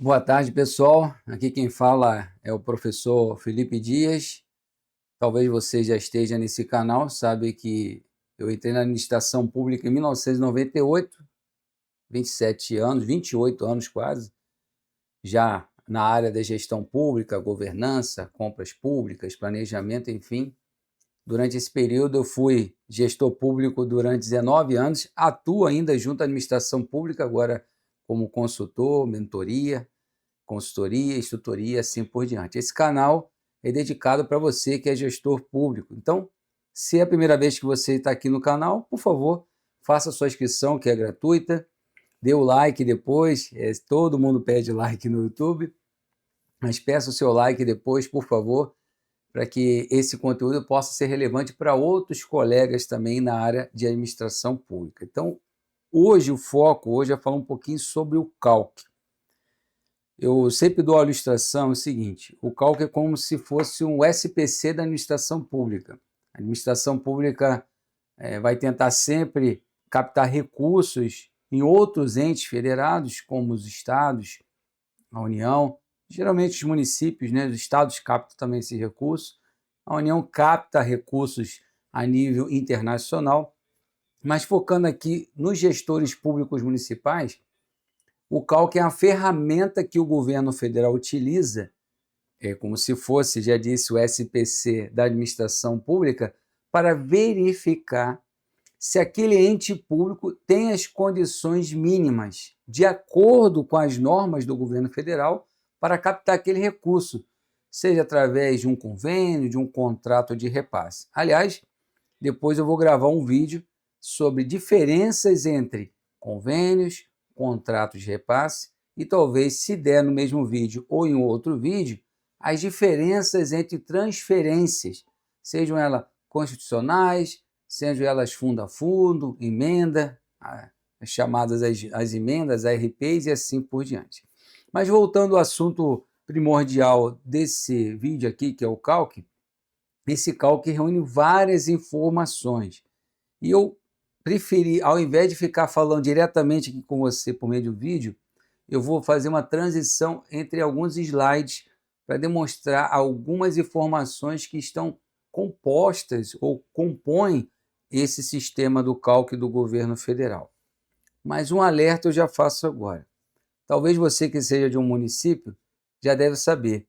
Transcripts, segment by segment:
Boa tarde, pessoal. Aqui quem fala é o professor Felipe Dias. Talvez você já esteja nesse canal, sabe que eu entrei na administração pública em 1998, 27 anos, 28 anos quase, já na área da gestão pública, governança, compras públicas, planejamento, enfim. Durante esse período eu fui gestor público durante 19 anos, atuo ainda junto à administração pública, agora como consultor, mentoria, consultoria, instrutoria, assim por diante. Esse canal é dedicado para você que é gestor público. Então, se é a primeira vez que você está aqui no canal, por favor, faça a sua inscrição, que é gratuita, dê o like depois, todo mundo pede like no YouTube, mas peça o seu like depois, por favor, para que esse conteúdo possa ser relevante para outros colegas também na área de administração pública. Então, hoje o foco é falar um pouquinho sobre o CALC. Eu sempre dou a ilustração o seguinte: o CALC é como se fosse um SPC da administração pública. A administração pública vai tentar sempre captar recursos em outros entes federados, como os estados, a União, geralmente os municípios, né? Os estados captam também esse recurso. A União capta recursos a nível internacional, mas focando aqui nos gestores públicos municipais, o CALC é a ferramenta que o governo federal utiliza, como se fosse, já disse, o SPC da administração pública, para verificar se aquele ente público tem as condições mínimas, de acordo com as normas do governo federal, para captar aquele recurso, seja através de um convênio, de um contrato de repasse. Aliás, depois eu vou gravar um vídeo sobre diferenças entre convênios, contratos de repasse e talvez, se der no mesmo vídeo ou em outro vídeo, as diferenças entre transferências, sejam elas constitucionais, sejam elas fundo a fundo, emenda, as chamadas as emendas, ARPs e assim por diante. Mas voltando ao assunto primordial desse vídeo aqui, que é o CALC, esse CALC reúne várias informações. E eu preferi, ao invés de ficar falando diretamente aqui com você por meio do vídeo, eu vou fazer uma transição entre alguns slides para demonstrar algumas informações que estão compostas ou compõem esse sistema do CALC do governo federal. Mas um alerta eu já faço agora. Talvez você que seja de um município já deve saber.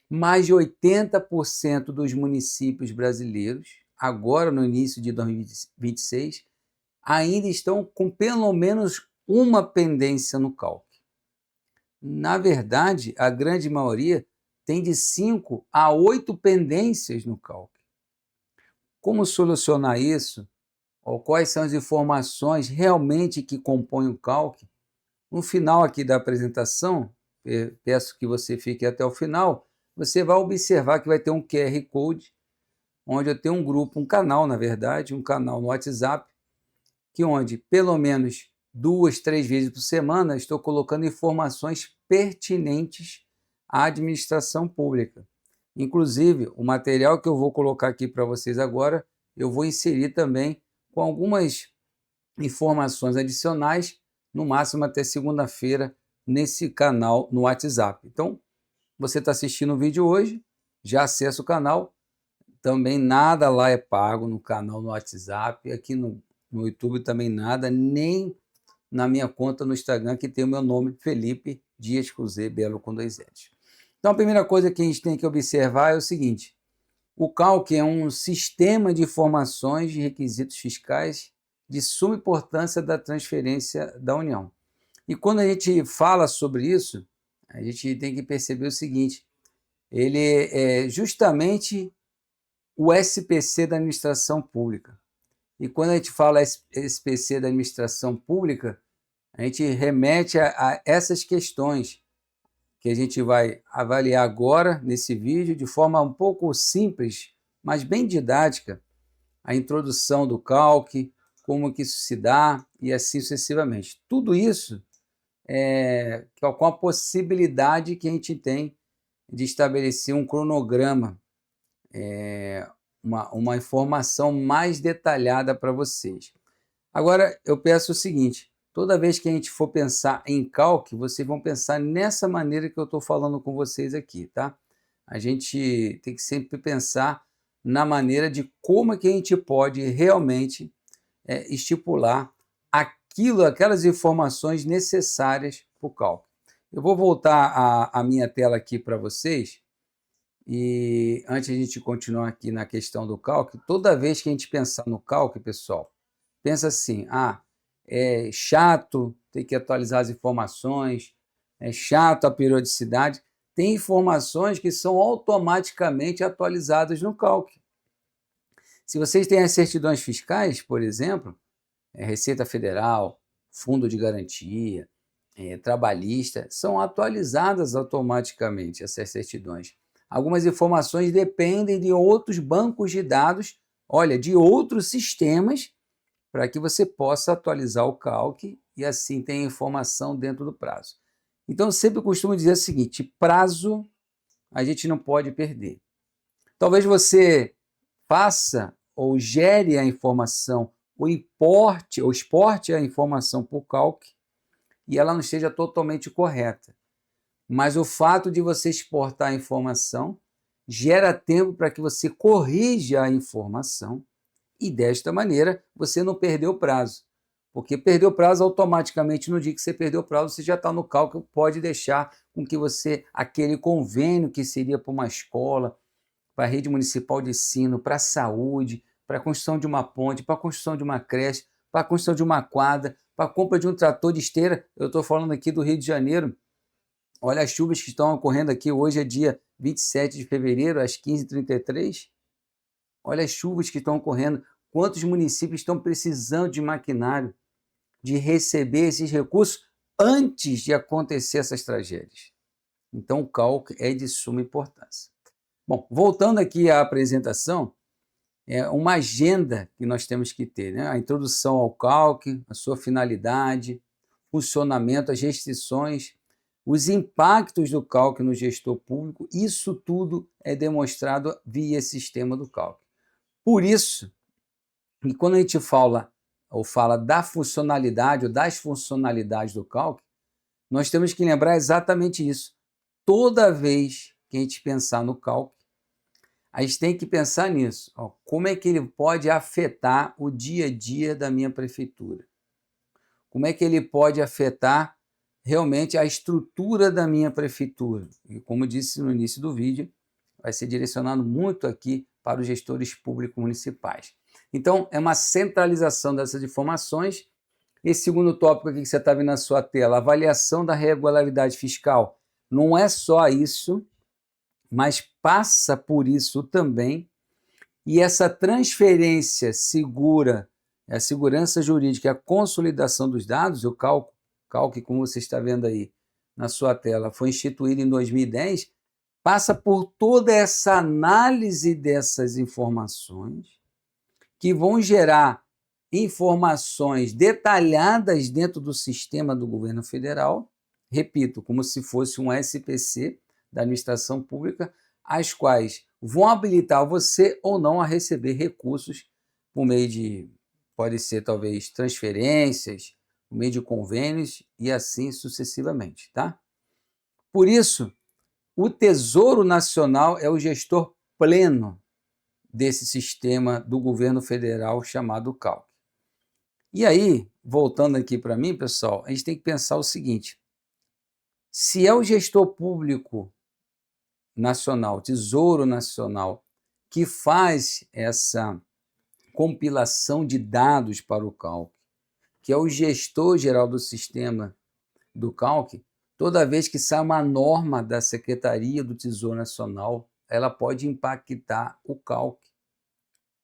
Mais de 80% dos municípios brasileiros, agora no início de 2026, ainda estão com pelo menos uma pendência no CALC. Na verdade, a grande maioria tem de 5 a 8 pendências no CALC. Como solucionar isso? Ou quais são as informações realmente que compõem o CALC? No final aqui da apresentação, peço que você fique até o final, você vai observar que vai ter um QR Code, onde eu tenho um grupo, um canal, na verdade, um canal no WhatsApp, que onde pelo menos 2, 3 vezes por semana estou colocando informações pertinentes à administração pública. Inclusive, o material que eu vou colocar aqui para vocês agora, eu vou inserir também com algumas informações adicionais, no máximo até segunda-feira, nesse canal no WhatsApp. Então, você está assistindo o vídeo hoje, já acessa o canal, também nada lá é pago no canal no WhatsApp, aqui no YouTube também nada, nem na minha conta no Instagram, que tem o meu nome, Felipe Dias com Z, Belo com 2 L's. Então, a primeira coisa que a gente tem que observar é o seguinte: o CALC é um sistema de informações de requisitos fiscais de suma importância da transferência da União. E quando a gente fala sobre isso, a gente tem que perceber o seguinte: ele é justamente o SPC da administração pública. E quando a gente fala SPC da administração pública, a gente remete a essas questões que a gente vai avaliar agora nesse vídeo de forma um pouco simples, mas bem didática, a introdução do CALC, como que isso se dá e assim sucessivamente. Tudo isso com a possibilidade que a gente tem de estabelecer um cronograma, uma informação mais detalhada para vocês. Agora, eu peço o seguinte: toda vez que a gente for pensar em cálculo, vocês vão pensar nessa maneira que eu estou falando com vocês aqui, tá? A gente tem que sempre pensar na maneira de como é que a gente pode realmente estipular aquelas informações necessárias para o cálculo. Eu vou voltar a minha tela aqui para vocês, e antes de a gente continuar aqui na questão do cálculo, toda vez que a gente pensar no cálculo, pessoal, pensa assim, é chato ter que atualizar as informações, é chato a periodicidade. Tem informações que são automaticamente atualizadas no cálculo. Se vocês têm as certidões fiscais, por exemplo, Receita Federal, Fundo de Garantia, Trabalhista, são atualizadas automaticamente essas certidões. Algumas informações dependem de outros bancos de dados, olha, de outros sistemas, para que você possa atualizar o cálculo e assim tenha informação dentro do prazo. Então, eu sempre costumo dizer o seguinte, prazo a gente não pode perder. Talvez você faça ou gere a informação, ou exporte a informação por cálculo e ela não esteja totalmente correta. Mas o fato de você exportar a informação gera tempo para que você corrija a informação e desta maneira você não perdeu o prazo. Porque perder o prazo automaticamente, no dia que você perdeu o prazo, você já está no cálculo, pode deixar com que você, aquele convênio que seria para uma escola, para a rede municipal de ensino, para a saúde, para a construção de uma ponte, para a construção de uma creche, para a construção de uma quadra, para a compra de um trator de esteira. Eu estou falando aqui do Rio de Janeiro. Olha as chuvas que estão ocorrendo aqui. Hoje é dia 27 de fevereiro, às 15h33. Olha as chuvas que estão ocorrendo. Quantos municípios estão precisando de maquinário, de receber esses recursos antes de acontecer essas tragédias? Então, o cálculo é de suma importância. Bom, voltando aqui à apresentação, é uma agenda que nós temos que ter, né? A introdução ao cálculo, a sua finalidade, funcionamento, as restrições, os impactos do cálculo no gestor público, isso tudo é demonstrado via sistema do cálculo. Por isso, e quando a gente fala da funcionalidade ou das funcionalidades do cálculo, nós temos que lembrar exatamente isso. Toda vez que a gente pensar no cálculo, a gente tem que pensar nisso. Como é que ele pode afetar o dia a dia da minha prefeitura? Como é que ele pode afetar realmente a estrutura da minha prefeitura? E como disse no início do vídeo, vai ser direcionado muito aqui para os gestores públicos municipais. Então, é uma centralização dessas informações. Esse segundo tópico aqui que você está vendo na sua tela, avaliação da regularidade fiscal. Não é só isso, mas passa por isso também, e essa transferência segura, a segurança jurídica, a consolidação dos dados, o cálculo, como você está vendo aí na sua tela, foi instituído em 2010, passa por toda essa análise dessas informações, que vão gerar informações detalhadas dentro do sistema do governo federal, repito, como se fosse um SPC, da administração pública, as quais vão habilitar você ou não a receber recursos por meio de, pode ser talvez transferências, por meio de convênios e assim sucessivamente, tá? Por isso, o Tesouro Nacional é o gestor pleno desse sistema do governo federal chamado cálculo. E aí, voltando aqui para mim, pessoal, a gente tem que pensar o seguinte: se é o gestor público nacional, Tesouro Nacional, que faz essa compilação de dados para o cálculo, que é o gestor geral do sistema do cálculo, toda vez que sai uma norma da Secretaria do Tesouro Nacional, ela pode impactar o cálculo.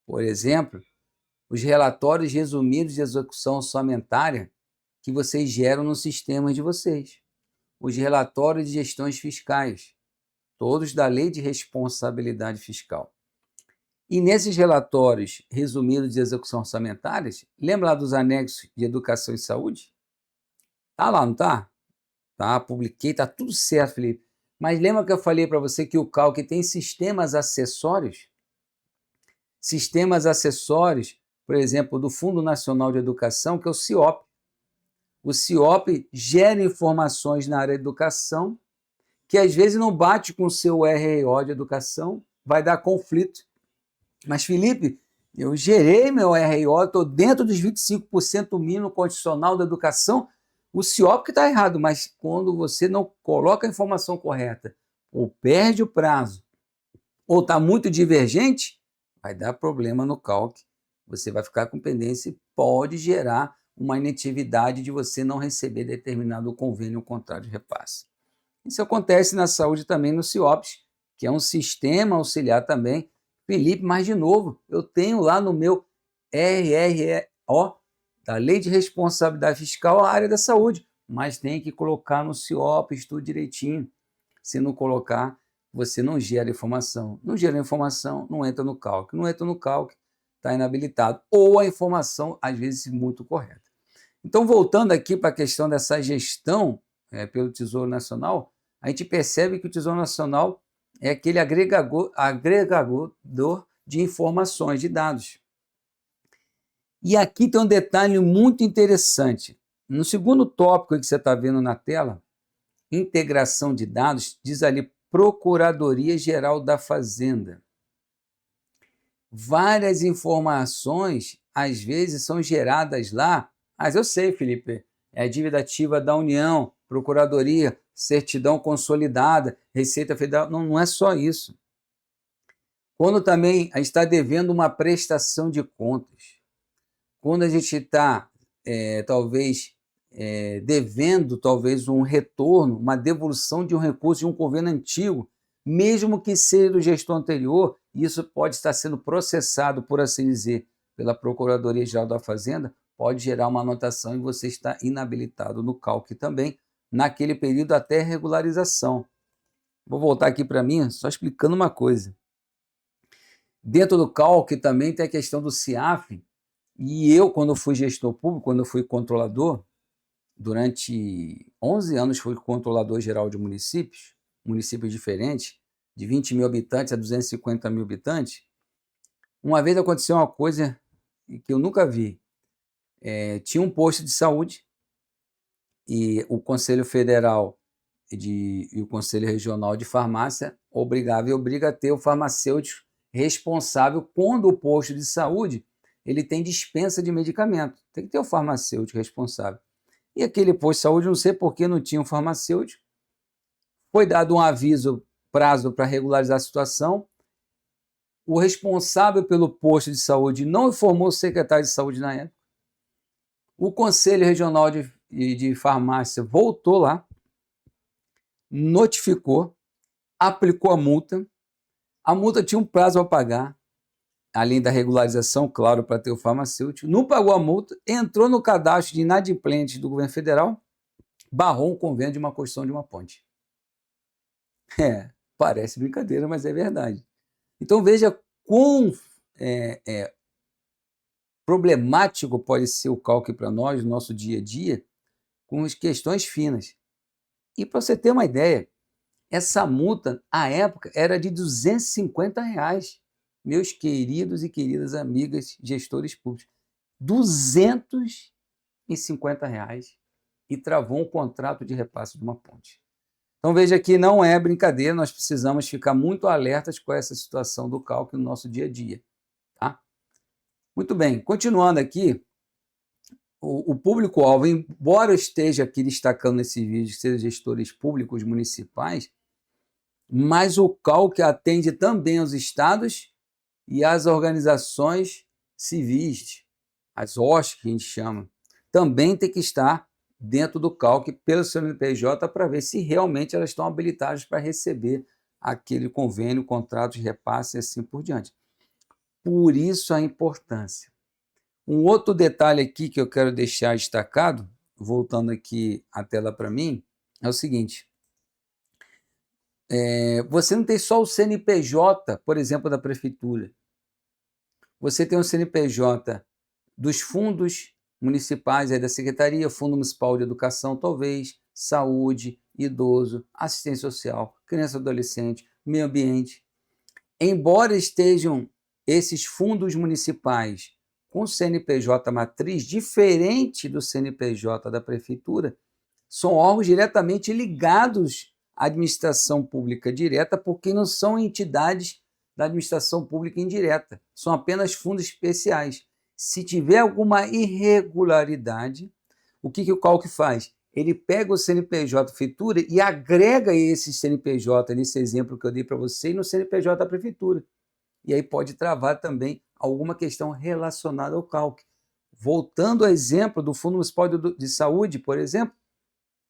Por exemplo, os relatórios resumidos de execução orçamentária que vocês geram no sistema de vocês, os relatórios de gestões fiscais, todos da Lei de Responsabilidade Fiscal. E nesses relatórios resumidos de execução orçamentárias, lembra lá dos anexos de educação e saúde? Tá lá, não tá? Tá, publiquei, tá tudo certo, Felipe. Mas lembra que eu falei para você que o cálculo tem sistemas acessórios? Sistemas acessórios, por exemplo, do Fundo Nacional de Educação, que é o CIOP. O CIOP gera informações na área de educação que às vezes não bate com o seu RRO de educação, vai dar conflito. Mas, Felipe, eu gerei meu RRO, estou dentro dos 25% mínimo constitucional da educação, o CIOP que está errado, mas quando você não coloca a informação correta, ou perde o prazo, ou está muito divergente, vai dar problema no CALC. Você vai ficar com pendência e pode gerar uma inatividade de você não receber determinado convênio ou contrato de repasse. Isso acontece na saúde também no CIOPS, que é um sistema auxiliar também. Felipe, mas de novo, eu tenho lá no meu RRO, da Lei de Responsabilidade Fiscal, a área da saúde, mas tem que colocar no CIOPS tudo direitinho. Se não colocar, você não gera informação. Não gera informação, não entra no CALC. Não entra no CALC, está inabilitado. Ou a informação, às vezes, muito correta. Então, voltando aqui para a questão dessa gestão pelo Tesouro Nacional, a gente percebe que o Tesouro Nacional é aquele agregador de informações, de dados. E aqui tem um detalhe muito interessante. No segundo tópico que você está vendo na tela, integração de dados, diz ali Procuradoria-Geral da Fazenda. Várias informações, às vezes, são geradas lá. Mas eu sei, Felipe, é a dívida ativa da União, Procuradoria, certidão consolidada, Receita Federal. Não, não é só isso. Quando também a gente está devendo uma prestação de contas, quando a gente está, devendo talvez um retorno, uma devolução de um recurso de um convênio antigo, mesmo que seja do gestor anterior, isso pode estar sendo processado, por assim dizer, pela Procuradoria-Geral da Fazenda, pode gerar uma anotação e você está inabilitado no CALC também, naquele período até regularização. Vou voltar aqui para mim, só explicando uma coisa. Dentro do CALC também tem a questão do CIAF, e eu, quando fui gestor público, quando eu fui controlador, durante 11 anos fui controlador geral de municípios diferentes, de 20 mil habitantes a 250 mil habitantes. Uma vez aconteceu uma coisa que eu nunca vi. Tinha um posto de saúde e o Conselho Federal e o Conselho Regional de Farmácia obriga a ter o farmacêutico responsável quando o posto de saúde ele tem dispensa de medicamento. Tem que ter o farmacêutico responsável. E aquele posto de saúde, não sei por que não tinha um farmacêutico, foi dado um aviso, prazo para regularizar a situação, o responsável pelo posto de saúde não informou o secretário de saúde na época, o Conselho Regional de Farmácia voltou lá, notificou, aplicou a multa tinha um prazo a pagar, além da regularização, claro, para ter o farmacêutico, não pagou a multa, entrou no cadastro de inadimplentes do governo federal, barrou um convênio de uma construção de uma ponte. Parece brincadeira, mas é verdade. Então veja quão problemático pode ser o CALC para nós, no nosso dia a dia, com as questões finas. E para você ter uma ideia, essa multa, à época, era de R$250, meus queridos e queridas amigas gestores públicos. R$250 e travou um contrato de repasse de uma ponte. Então veja que não é brincadeira, nós precisamos ficar muito alertas com essa situação do CALC no nosso dia a dia. Tá? Muito bem, continuando aqui, o público-alvo, embora eu esteja aqui destacando nesse vídeo, seja gestores públicos municipais, mas o CALC atende também aos estados e às organizações civis, as OSC que a gente chama, também tem que estar dentro do CALC pelo CNPJ para ver se realmente elas estão habilitadas para receber aquele convênio, contrato de repasse e assim por diante. Por isso a importância. Um outro detalhe aqui que eu quero deixar destacado, voltando aqui a tela para mim, é o seguinte. Você não tem só o CNPJ, por exemplo, da prefeitura. Você tem o CNPJ dos fundos municipais, da Secretaria, Fundo Municipal de Educação, talvez, saúde, idoso, assistência social, criança e adolescente, meio ambiente. Embora estejam esses fundos municipais com CNPJ matriz, diferente do CNPJ da prefeitura, são órgãos diretamente ligados à administração pública direta, porque não são entidades da administração pública indireta, são apenas fundos especiais. Se tiver alguma irregularidade, o que o CALC faz? Ele pega o CNPJ da prefeitura e agrega esse CNPJ, nesse exemplo que eu dei para você, no CNPJ da prefeitura. E aí pode travar também alguma questão relacionada ao CALC. Voltando ao exemplo do Fundo Municipal de Saúde, por exemplo,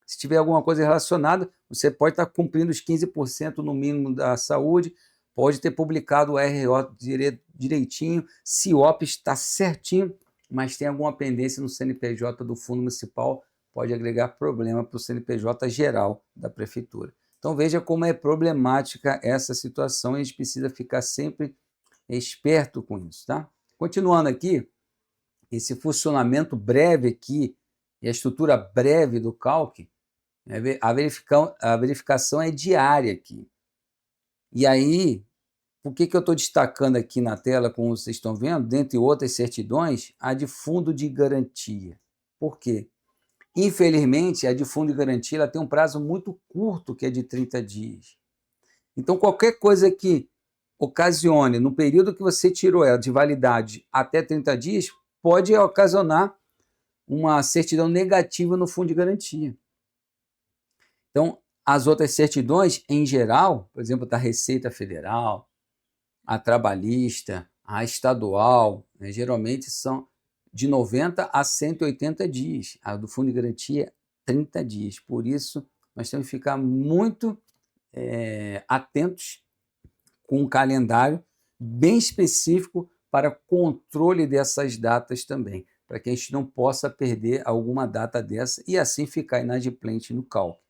se tiver alguma coisa relacionada, você pode estar cumprindo os 15% no mínimo da saúde, pode ter publicado o RO direitinho, CIOP está certinho, mas tem alguma pendência no CNPJ do Fundo Municipal, pode agregar problema para o CNPJ geral da Prefeitura. Então veja como é problemática essa situação e a gente precisa ficar sempre esperto com isso, tá? Continuando aqui, esse funcionamento breve aqui e a estrutura breve do CALC, a verificação é diária aqui. E aí, por que eu estou destacando aqui na tela, como vocês estão vendo, dentre outras certidões, a de fundo de garantia? Por quê? Infelizmente, a de fundo de garantia ela tem um prazo muito curto, que é de 30 dias. Então, qualquer coisa que ocasione, no período que você tirou ela de validade até 30 dias, pode ocasionar uma certidão negativa no fundo de garantia. Então, as outras certidões, em geral, por exemplo, da Receita Federal, a trabalhista, a estadual, né, geralmente são de 90 a 180 dias. A do fundo de garantia, 30 dias. Por isso, nós temos que ficar muito atentos com um calendário bem específico para controle dessas datas também, para que a gente não possa perder alguma data dessa e assim ficar inadimplente no cálculo.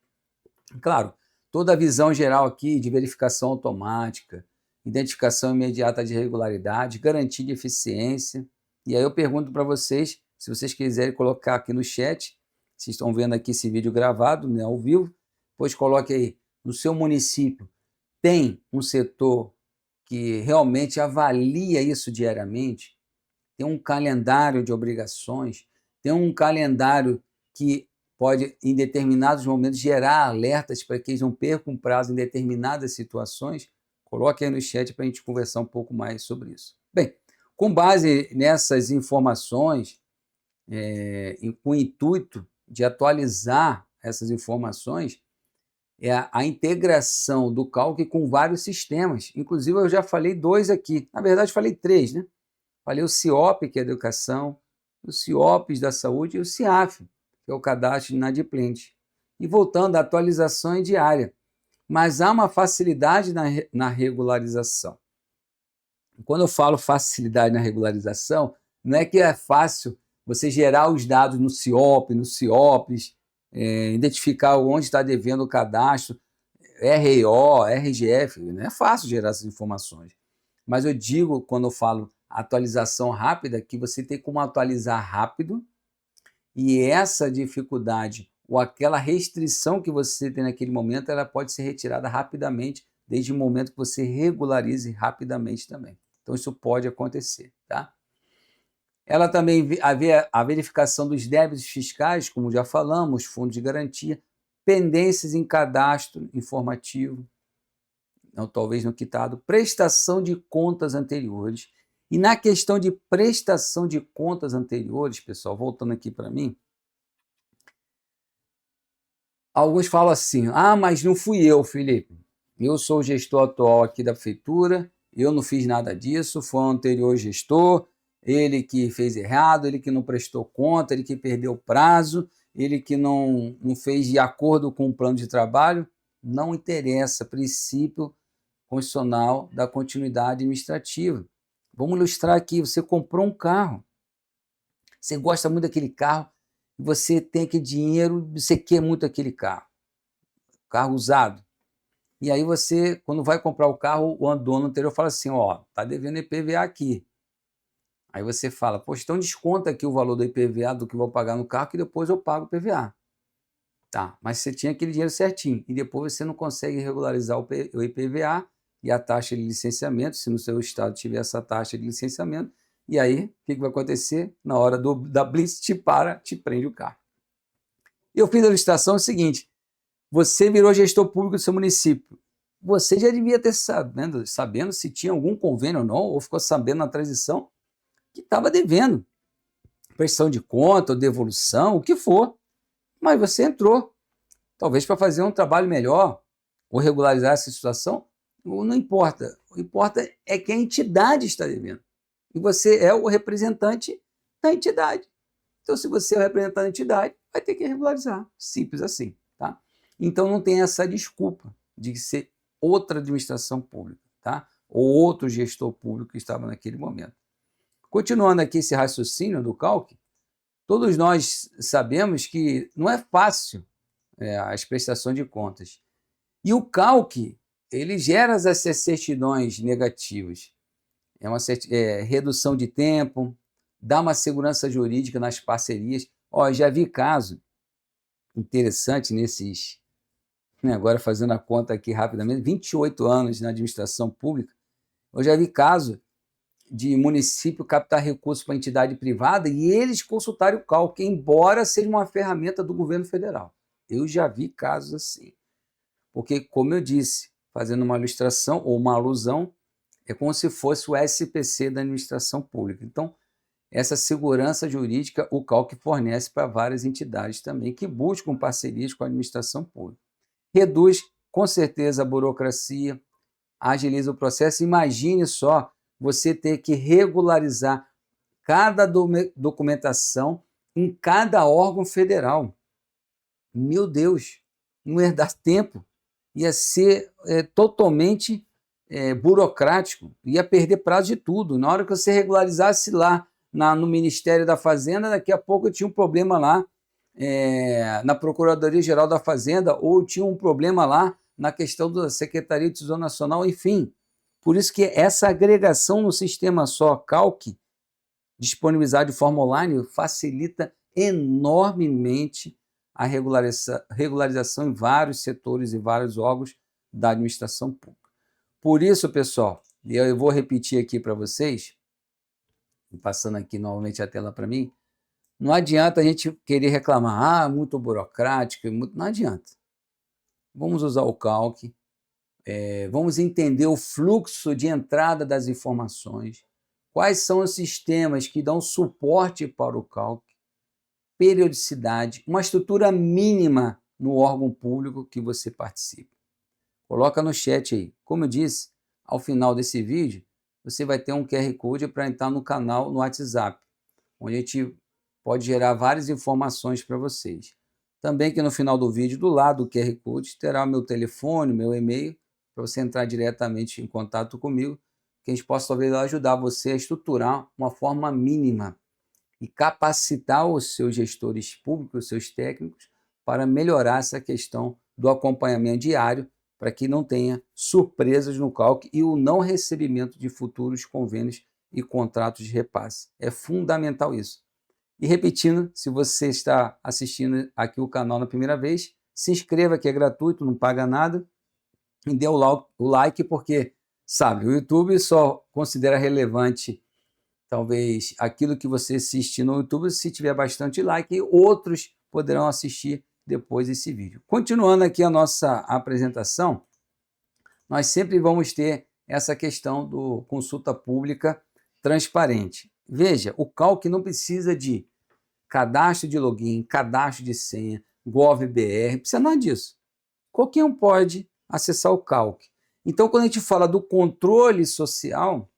Claro, toda a visão geral aqui de verificação automática, identificação imediata de irregularidade, garantia de eficiência. E aí eu pergunto para vocês, se vocês quiserem colocar aqui no chat, vocês estão vendo aqui esse vídeo gravado, né, ao vivo, pois coloque aí, no seu município, tem um setor que realmente avalia isso diariamente? Tem um calendário de obrigações? Tem um calendário que pode, em determinados momentos, gerar alertas para que eles não percam prazo em determinadas situações? Coloque aí no chat para a gente conversar um pouco mais sobre isso. Bem, com base nessas informações, com o intuito de atualizar essas informações, é a integração do CALC com vários sistemas. Inclusive, eu já falei 2 aqui. Na verdade, falei 3, né? Falei o CIOP, que é a educação, o CIOPs da saúde e o CIAF, que é o cadastro de inadimplente. E voltando, a atualização é diária. Mas há uma facilidade na regularização. Quando eu falo facilidade na regularização, não é que é fácil você gerar os dados no CIOP, no CIOPs, identificar onde está devendo o cadastro, REO, RGF, não é fácil gerar essas informações. Mas eu digo, quando eu falo atualização rápida, que você tem como atualizar rápido e essa dificuldade ou aquela restrição que você tem naquele momento, ela pode ser retirada rapidamente, desde o momento que você regularize rapidamente também. Então, isso pode acontecer, tá? Ela também havia a verificação dos débitos fiscais, como já falamos, fundos de garantia, pendências em cadastro informativo, não, talvez no quitado, prestação de contas anteriores. E na questão de prestação de contas anteriores, pessoal, voltando aqui para mim, alguns falam assim, mas não fui eu, Felipe. Eu sou o gestor atual aqui da prefeitura, eu não fiz nada disso, foi o anterior gestor, ele que fez errado, ele que não prestou conta, ele que perdeu o prazo, ele que não fez de acordo com o plano de trabalho. Não interessa, princípio constitucional da continuidade administrativa. Vamos ilustrar aqui, você comprou um carro, você gosta muito daquele carro, você tem aquele dinheiro, você quer muito aquele carro usado. E aí você, quando vai comprar o carro, o dono anterior fala assim, tá devendo IPVA aqui. Aí você fala, poxa, então desconta aqui o valor do IPVA do que eu vou pagar no carro, que depois eu pago o IPVA. Tá, mas você tinha aquele dinheiro certinho, e depois você não consegue regularizar o IPVA e a taxa de licenciamento, se no seu estado tiver essa taxa de licenciamento, E aí, o que vai acontecer? Na hora da blitz, te prende o carro. Eu fiz a licitação, é o seguinte, você virou gestor público do seu município. Você já devia ter sabendo se tinha algum convênio ou não, ou ficou sabendo na transição que estava devendo. Prestação de conta, ou devolução, o que for. Mas você entrou. Talvez para fazer um trabalho melhor, ou regularizar essa situação, não importa. O que importa é que a entidade está devendo. E você é o representante da entidade. Então, se você é o representante da entidade, vai ter que regularizar. Simples assim. Tá? Então, não tem essa desculpa de ser outra administração pública, tá? Ou outro gestor público que estava naquele momento. Continuando aqui esse raciocínio do CALC, todos nós sabemos que não é fácil as prestações de contas. E o CALC, ele gera essas certidões negativas. É uma redução de tempo, dá uma segurança jurídica nas parcerias. Já vi caso interessante nesses, agora fazendo a conta aqui rapidamente, 28 anos na administração pública, eu já vi caso de município captar recursos para entidade privada e eles consultarem o CALC, embora seja uma ferramenta do governo federal. Eu já vi casos assim. Porque, como eu disse, fazendo uma ilustração ou uma alusão, é como se fosse o SPC da administração pública. Então, essa segurança jurídica o CALC fornece para várias entidades também que buscam parcerias com a administração pública. Reduz, com certeza, a burocracia, agiliza o processo. Imagine só você ter que regularizar cada documentação em cada órgão federal. Meu Deus, não ia dar tempo, ia ser totalmente burocrático, ia perder prazo de tudo. Na hora que você regularizasse lá no Ministério da Fazenda, daqui a pouco tinha um problema lá na Procuradoria-Geral da Fazenda, ou tinha um problema lá na questão da Secretaria de Tesouro Nacional, enfim. Por isso que essa agregação no sistema só CALC, disponibilizado de forma online, facilita enormemente a regularização em vários setores e vários órgãos da administração pública. Por isso, pessoal, eu vou repetir aqui para vocês, passando aqui novamente a tela para mim, não adianta a gente querer reclamar, muito burocrático, não adianta. Vamos usar o CALC, vamos entender o fluxo de entrada das informações, quais são os sistemas que dão suporte para o CALC, periodicidade, uma estrutura mínima no órgão público que você participa. Coloca no chat aí. Como eu disse, ao final desse vídeo, você vai ter um QR Code para entrar no canal no WhatsApp, onde a gente pode gerar várias informações para vocês. Também que no final do vídeo, do lado do QR Code, terá o meu telefone, meu e-mail, para você entrar diretamente em contato comigo, que a gente possa talvez ajudar você a estruturar uma forma mínima e capacitar os seus gestores públicos, os seus técnicos, para melhorar essa questão do acompanhamento diário, para que não tenha surpresas no CALC e o não recebimento de futuros convênios e contratos de repasse. É fundamental isso. E repetindo, se você está assistindo aqui o canal na primeira vez, se inscreva, que é gratuito, não paga nada, e dê o like, porque, sabe, o YouTube só considera relevante talvez aquilo que você assistir no YouTube, se tiver bastante like, e outros poderão assistir depois desse vídeo. Continuando aqui a nossa apresentação, nós sempre vamos ter essa questão do consulta pública transparente. Veja, o CALC não precisa de cadastro de login, cadastro de senha, GovBR, não precisa nada disso. Qualquer um pode acessar o CALC. Então, quando a gente fala do controle social,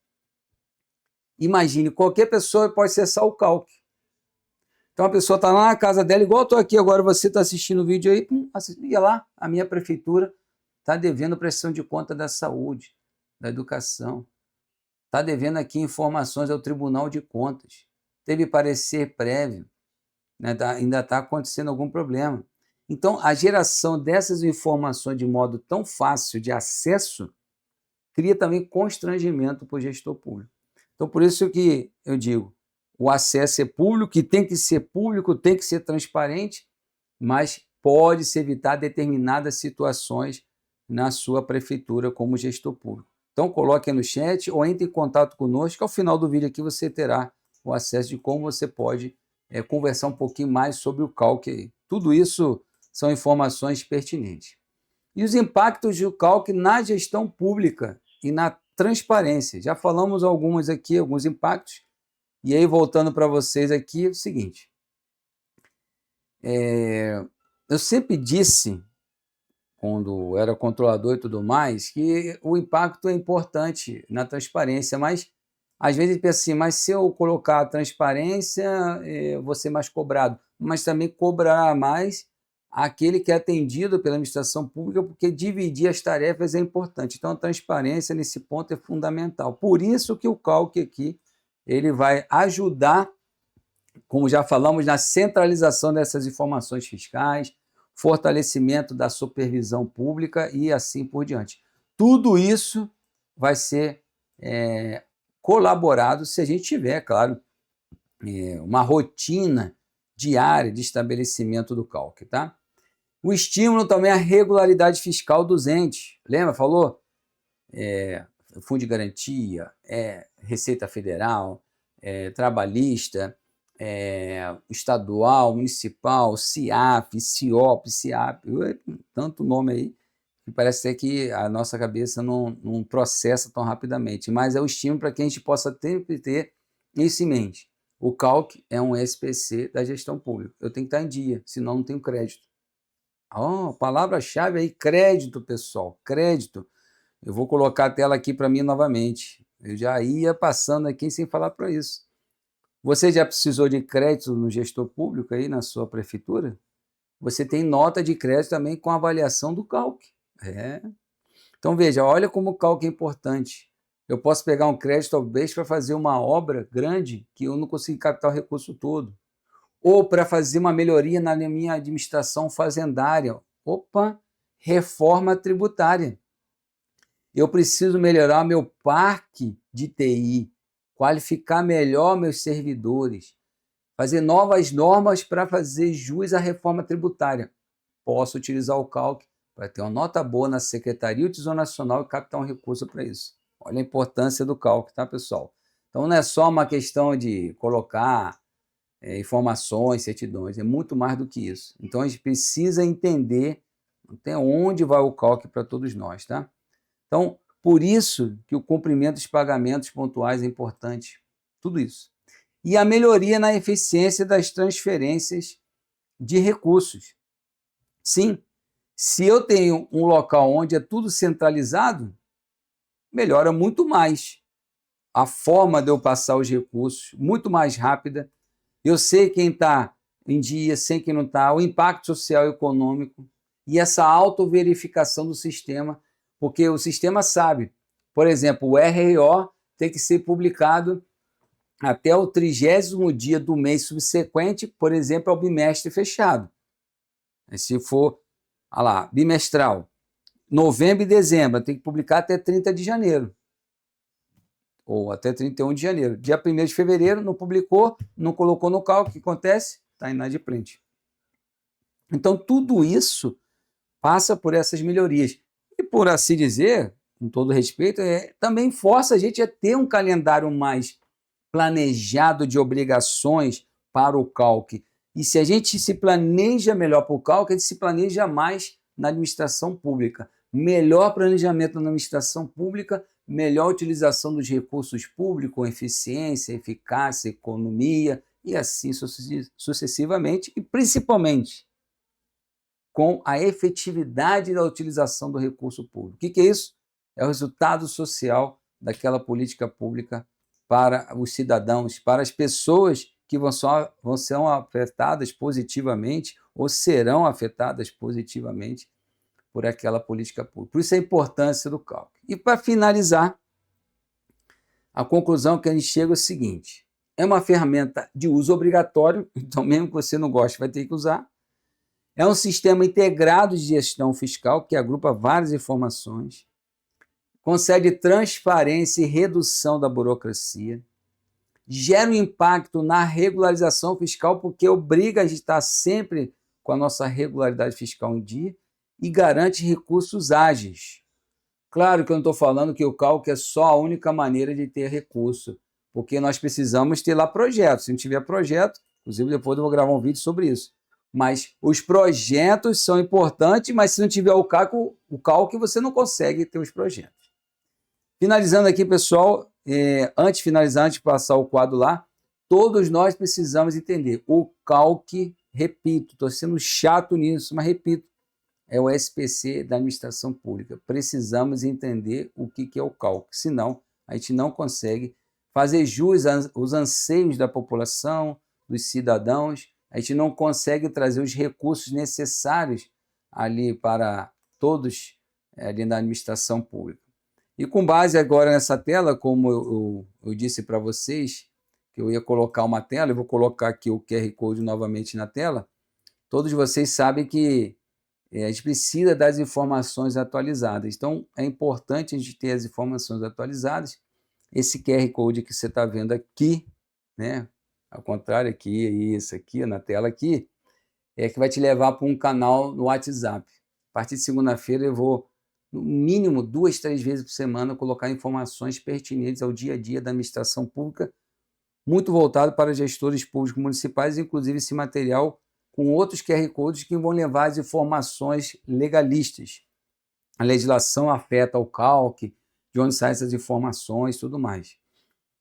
imagine, qualquer pessoa pode acessar o CALC. Então, a pessoa está lá na casa dela, igual eu estou aqui agora, você está assistindo o vídeo aí, ia lá, a minha prefeitura está devendo prestação de conta da saúde, da educação, está devendo aqui informações ao Tribunal de Contas, teve parecer prévio, né, ainda está acontecendo algum problema. Então, a geração dessas informações de modo tão fácil de acesso cria também constrangimento para o gestor público. Então, por isso que eu digo, o acesso é público, e tem que ser público, tem que ser transparente, mas pode-se evitar determinadas situações na sua prefeitura como gestor público. Então coloque aí no chat ou entre em contato conosco, ao final do vídeo aqui você terá o acesso de como você pode conversar um pouquinho mais sobre o CALC aí. Tudo isso são informações pertinentes. E os impactos do CALC na gestão pública e na transparência. Já falamos alguns aqui, alguns impactos. E aí, voltando para vocês aqui, é o seguinte. Eu sempre disse, quando era controlador e tudo mais, que o impacto é importante na transparência, mas às vezes pensa assim, mas se eu colocar a transparência, vou ser mais cobrado. Mas também cobrará mais aquele que é atendido pela administração pública, porque dividir as tarefas é importante. Então, a transparência nesse ponto é fundamental. Por isso que o CALC aqui ele vai ajudar, como já falamos, na centralização dessas informações fiscais, fortalecimento da supervisão pública e assim por diante. Tudo isso vai ser colaborado se a gente tiver, claro, uma rotina diária de estabelecimento do CALC, tá? O estímulo também à regularidade fiscal dos entes. Lembra? Falou? Fundo de garantia, Receita Federal, trabalhista, estadual, municipal, CIAF, CIOP, CIAP, tanto nome aí, que parece até que a nossa cabeça não processa tão rapidamente, mas é o estímulo para que a gente possa sempre ter isso em mente. O CALC é um SPC da gestão pública. Eu tenho que estar em dia, senão não tenho crédito. Palavra-chave aí, crédito, pessoal, crédito. Eu vou colocar a tela aqui para mim novamente. Eu já ia passando aqui sem falar para isso. Você já precisou de crédito no gestor público aí na sua prefeitura? Você tem nota de crédito também com avaliação do CALC. Então veja, olha como o CALC é importante. Eu posso pegar um crédito talvez para fazer uma obra grande que eu não consigo captar o recurso todo. Ou para fazer uma melhoria na minha administração fazendária. Reforma tributária. Eu preciso melhorar meu parque de TI, qualificar melhor meus servidores, fazer novas normas para fazer jus à reforma tributária. Posso utilizar o CALC para ter uma nota boa na Secretaria do Tesouro Nacional e captar um recurso para isso. Olha a importância do CALC, tá, pessoal? Então não é só uma questão de colocar informações, certidões, é muito mais do que isso. Então a gente precisa entender até onde vai o CALC para todos nós, tá? Então, por isso que o cumprimento dos pagamentos pontuais é importante. Tudo isso. E a melhoria na eficiência das transferências de recursos. Sim, se eu tenho um local onde é tudo centralizado, melhora muito mais a forma de eu passar os recursos, muito mais rápida. Eu sei quem está em dia, sei quem não está, o impacto social e econômico e essa autoverificação do sistema, porque o sistema sabe, por exemplo, o RRO tem que ser publicado até o 30º dia do mês subsequente, por exemplo, ao bimestre fechado. Se for, bimestral, novembro e dezembro, tem que publicar até 30 de janeiro. Ou até 31 de janeiro. Dia 1º de fevereiro, não publicou, não colocou no CALC, o que acontece? Está inadimplente. Então, tudo isso passa por essas melhorias. E, por assim dizer, com todo respeito, também força a gente a ter um calendário mais planejado de obrigações para o CALC. E se a gente se planeja melhor para o CALC, a gente se planeja mais na administração pública. Melhor planejamento na administração pública, melhor utilização dos recursos públicos, com eficiência, eficácia, economia e assim sucessivamente, e principalmente com a efetividade da utilização do recurso público. O que é isso? É o resultado social daquela política pública para os cidadãos, para as pessoas que vão ser afetadas positivamente ou serão afetadas positivamente por aquela política pública. Por isso a importância do CALC. E para finalizar, a conclusão que a gente chega é o seguinte: é uma ferramenta de uso obrigatório, então mesmo que você não goste, vai ter que usar. É um sistema integrado de gestão fiscal que agrupa várias informações, concede transparência e redução da burocracia, gera um impacto na regularização fiscal porque obriga a gente estar sempre com a nossa regularidade fiscal em dia e garante recursos ágeis. Claro que eu não estou falando que o cálculo é só a única maneira de ter recurso, porque nós precisamos ter lá projetos. Se não tiver projeto, inclusive depois eu vou gravar um vídeo sobre isso. Mas os projetos são importantes, mas se não tiver o cálculo você não consegue ter os projetos. Finalizando aqui, pessoal, antes de finalizar, antes de passar o quadro lá, todos nós precisamos entender o cálculo, repito, estou sendo chato nisso, mas repito, é o SPC da administração pública. Precisamos entender o que é o cálculo, senão a gente não consegue fazer jus aos anseios da população, dos cidadãos, a gente não consegue trazer os recursos necessários ali para todos ali na administração pública. E com base agora nessa tela, como eu disse para vocês, que eu ia colocar uma tela, eu vou colocar aqui o QR Code novamente na tela, todos vocês sabem que a gente precisa das informações atualizadas. Então, é importante a gente ter as informações atualizadas. Esse QR Code que você está vendo aqui, né? Ao contrário aqui, isso aqui, na tela aqui, é que vai te levar para um canal no WhatsApp. A partir de segunda-feira eu vou, no mínimo, 2, 3 vezes por semana, colocar informações pertinentes ao dia a dia da administração pública, muito voltado para gestores públicos municipais, inclusive esse material com outros QR Codes que vão levar as informações legalistas. A legislação afeta o cálculo, de onde saem essas informações e tudo mais.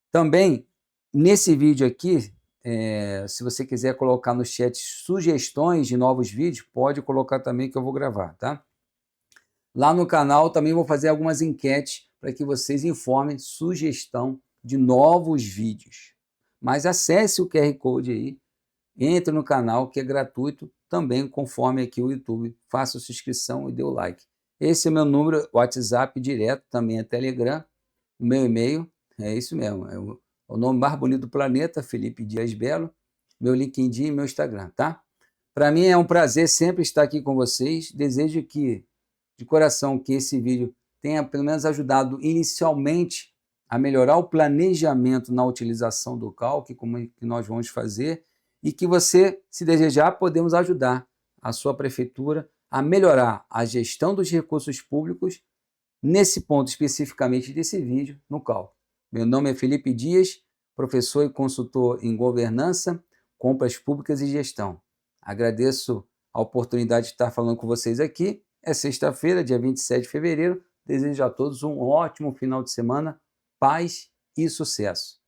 Também, nesse vídeo aqui, se você quiser colocar no chat sugestões de novos vídeos, pode colocar também que eu vou gravar, tá? Lá no canal também vou fazer algumas enquetes para que vocês informem sugestão de novos vídeos. Mas acesse o QR Code aí, entre no canal que é gratuito, também conforme aqui o YouTube, faça a sua inscrição e dê o like. Esse é meu número WhatsApp direto, também é Telegram, o meu e-mail, é isso mesmo, é o nome mais bonito do planeta, Felipe Dias Belo, meu LinkedIn e meu Instagram, tá? Para mim é um prazer sempre estar aqui com vocês, desejo que, de coração, que esse vídeo tenha pelo menos ajudado inicialmente a melhorar o planejamento na utilização do cálculo, como é que nós vamos fazer, e que você, se desejar, podemos ajudar a sua prefeitura a melhorar a gestão dos recursos públicos, nesse ponto especificamente desse vídeo, no cálculo. Meu nome é Felipe Dias, professor e consultor em governança, compras públicas e gestão. Agradeço a oportunidade de estar falando com vocês aqui. É sexta-feira, dia 27 de fevereiro. Desejo a todos um ótimo final de semana, paz e sucesso.